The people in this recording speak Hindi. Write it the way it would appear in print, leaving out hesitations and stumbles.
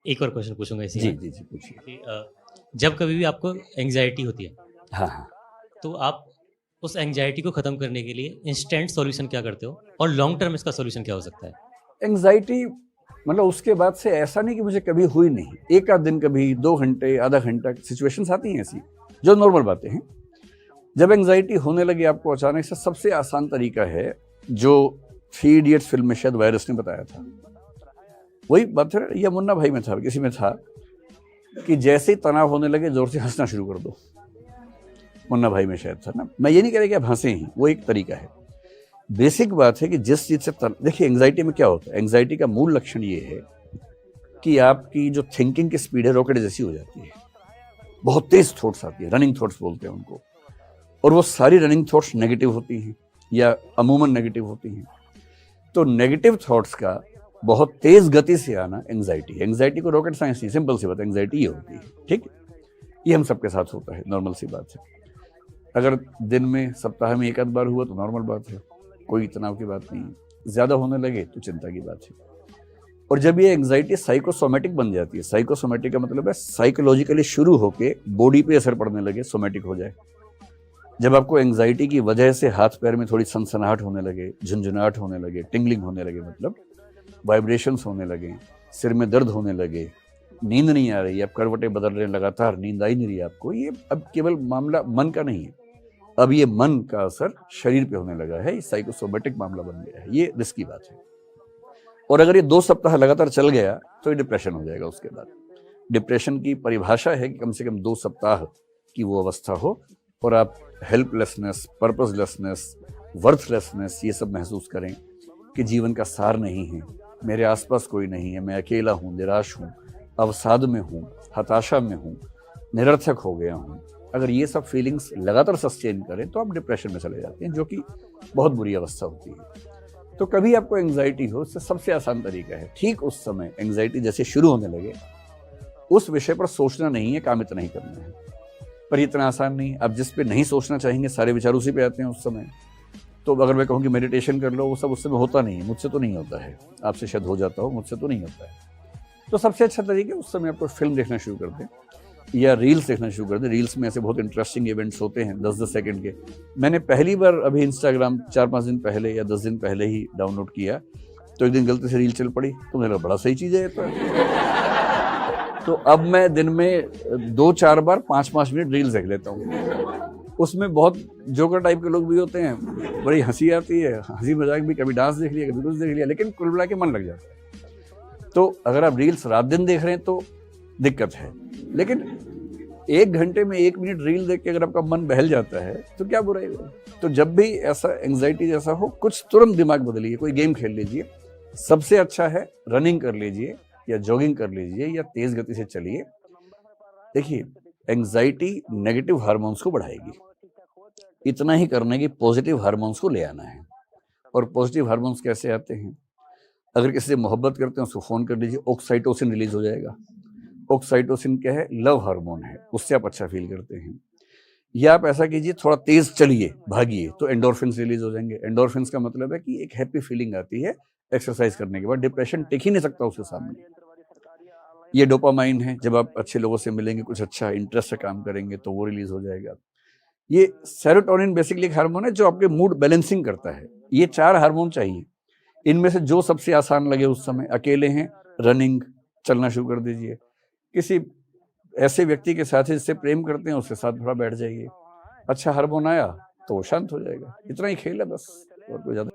एक और क्वेश्चन पूछूंगा इसी जी में जी जी पूछिए। कि जब कभी भी आपको एंग्जाइटी होती है हाँ हाँ। तो आप उस एंग्जाइटी को ख़त्म करने के लिए इंस्टेंट सॉल्यूशन क्या करते हो और लॉन्ग टर्म इसका सॉल्यूशन क्या हो सकता है? एंग्जाइटी मतलब उसके बाद से ऐसा नहीं कि मुझे कभी हुई नहीं, एक आध दिन कभी 2 घंटे आधा घंटा सिचुएशंस आती हैं ऐसी जो नॉर्मल बातें हैं। जब एंग्जाइटी होने लगी आपको अचानक से, सबसे आसान तरीका है जो 3 इडियट्स फिल्म में शायद वायरस ने बताया था, वही बात है या मुन्ना भाई में था, किसी में था कि जैसे ही तनाव होने लगे जोर से हंसना शुरू कर दो। मुन्ना भाई में शायद था ना। मैं ये नहीं कह रहा कि आप हंसे ही, वो एक तरीका है। बेसिक बात है कि जिस चीज से देखिए एंग्जाइटी में क्या होता है, एंग्जाइटी का मूल लक्षण ये है कि आपकी जो थिंकिंग की स्पीड है रॉकेट जैसी हो जाती है, बहुत तेज थॉट्स आती है, रनिंग थॉट्स बोलते हैं उनको, और वो सारी रनिंग थॉट्स नेगेटिव होती हैं या अमूमन नेगेटिव होती हैं। तो नेगेटिव थॉट्स का बहुत तेज गति से आना एंग्जाइटी को रॉकेट साइंस नहीं, सिंपल सी बात, एंग्जाइटी ये होती है। ठीक, ये हम सबके साथ होता है, नॉर्मल सी बात है। अगर दिन में सप्ताह में एक आध बार हुआ तो नॉर्मल बात है, कोई तनाव की बात नहीं है। ज्यादा होने लगे तो चिंता की बात है। और जब ये एंग्जाइटी साइकोसोमेटिक बन जाती है, साइकोसोमेटिक का मतलब है साइकोलॉजिकली शुरू होके बॉडी पे असर पड़ने लगे, सोमेटिक हो जाए। जब आपको एंग्जाइटी की वजह से हाथ पैर में थोड़ी सनसनाहट होने लगे, झुंझुनाहट होने लगे, टिंगलिंग होने लगे, मतलब वाइब्रेशंस होने लगे, सिर में दर्द होने लगे, नींद नहीं आ रही, आप करवटें बदल रहे हैं लगातार, नींद आई नहीं रही आपको, ये अब केवल मामला मन का नहीं है, अब ये मन का असर शरीर पे होने लगा है, ये साइकोसोमेटिक मामला बन गया है, ये रिस्की बात है। और अगर ये 2 सप्ताह लगातार चल गया तो ये डिप्रेशन हो जाएगा। उसके बाद डिप्रेशन की परिभाषा है कि कम से कम 2 सप्ताह की वो अवस्था हो और आप हेल्पलेसनेस, पर्पसलेसनेस, वर्थलेसनेस ये सब महसूस करें कि जीवन का सार नहीं है, मेरे आसपास कोई नहीं है, मैं अकेला हूँ, निराश हूँ, अवसाद में हूँ, हताशा में हूँ, निरर्थक हो गया हूँ। अगर ये सब फीलिंग्स लगातार सस्टेन करें तो आप डिप्रेशन में चले जाते हैं, जो कि बहुत बुरी अवस्था होती है। तो कभी आपको एंग्जाइटी हो, इससे सबसे आसान तरीका है ठीक उस समय एंग्जाइटी जैसे शुरू होने लगे उस विषय पर सोचना नहीं है, कामित नहीं करना है। पर इतना आसान नहीं, आप जिस पे नहीं सोचना चाहेंगे सारे विचार उसी पे आते हैं उस समय। तो अगर मैं कहूँ कि मेडिटेशन कर लो, वो सब उस समय होता नहीं है, मुझसे तो नहीं होता है, आपसे शायद हो जाता हो, मुझसे तो नहीं होता है। तो सबसे अच्छा तरीका उस समय आपको फिल्म देखना शुरू कर दें या रील्स देखना शुरू कर दें। रील्स में ऐसे बहुत इंटरेस्टिंग इवेंट्स होते हैं 10-10 सेकंड के। मैंने पहली बार अभी इंस्टाग्राम 4-5 दिन पहले या 10 दिन पहले ही डाउनलोड किया, तो एक दिन गलती से रील चल पड़ी, तो मेरा बड़ा सही चीज़ है तो अब मैं दिन में 2-4 बार 5-5 मिनट रील्स देख लेता हूँ। उसमें बहुत जोकर टाइप के लोग भी होते हैं, बड़ी हंसी आती है, हंसी मजाक भी, कभी डांस देख लिया, कभी कुछ देख लिया, लेकिन कुल मिला के मन लग जाता है। तो अगर आप रील्स रात दिन देख रहे हैं तो दिक्कत है, लेकिन 1 घंटे में 1 मिनट रील देख के अगर आपका मन बहल जाता है तो क्या बुराई है। तो जब भी ऐसा एंग्जाइटी जैसा हो, कुछ तुरंत दिमाग बदलिए, कोई गेम खेल लीजिए। सबसे अच्छा है रनिंग कर लीजिए या जॉगिंग कर लीजिए या तेज गति से चलिए। देखिए एंग्जाइटी नेगेटिव हार्मोन्स को बढ़ाएगी, इतना ही करने की पॉजिटिव हार्मोन्स को ले आना है। और पॉजिटिव हार्मोन्स कैसे आते हैं, अगर किसी से मोहब्बत करते हैं उसको फोन कर लीजिए, ऑक्साइटोसिन रिलीज हो जाएगा। ऑक्साइटोसिन क्या है, लव हार्मोन है, उससे आप अच्छा फील करते हैं। या आप ऐसा कीजिए, थोड़ा तेज चलिए, भागिए, तो एंडोर्फिन्स रिलीज हो जाएंगे। एंडोर्फिन्स का मतलब है कि एक हैप्पी फीलिंग आती है एक्सरसाइज करने के बाद, डिप्रेशन टिक ही नहीं सकता उसके सामने। ये डोपामाइन है, जब आप अच्छे लोगों से मिलेंगे, कुछ अच्छा इंटरेस्ट से काम करेंगे तो वो रिलीज हो जाएगा। ये सेरोटोनिन बेसिकली एक हार्मोन है जो आपके मूड बैलेंसिंग करता है। ये 4 हार्मोन चाहिए, इनमें से जो सबसे आसान लगे उस समय। अकेले हैं, रनिंग, चलना शुरू कर दीजिए। किसी ऐसे व्यक्ति के साथ जिससे प्रेम करते हैं उसके साथ थोड़ा बैठ जाइए, अच्छा हार्मोन आया तो वो शांत हो जाएगा। इतना ही खेल है बस, और कोई ज्यादा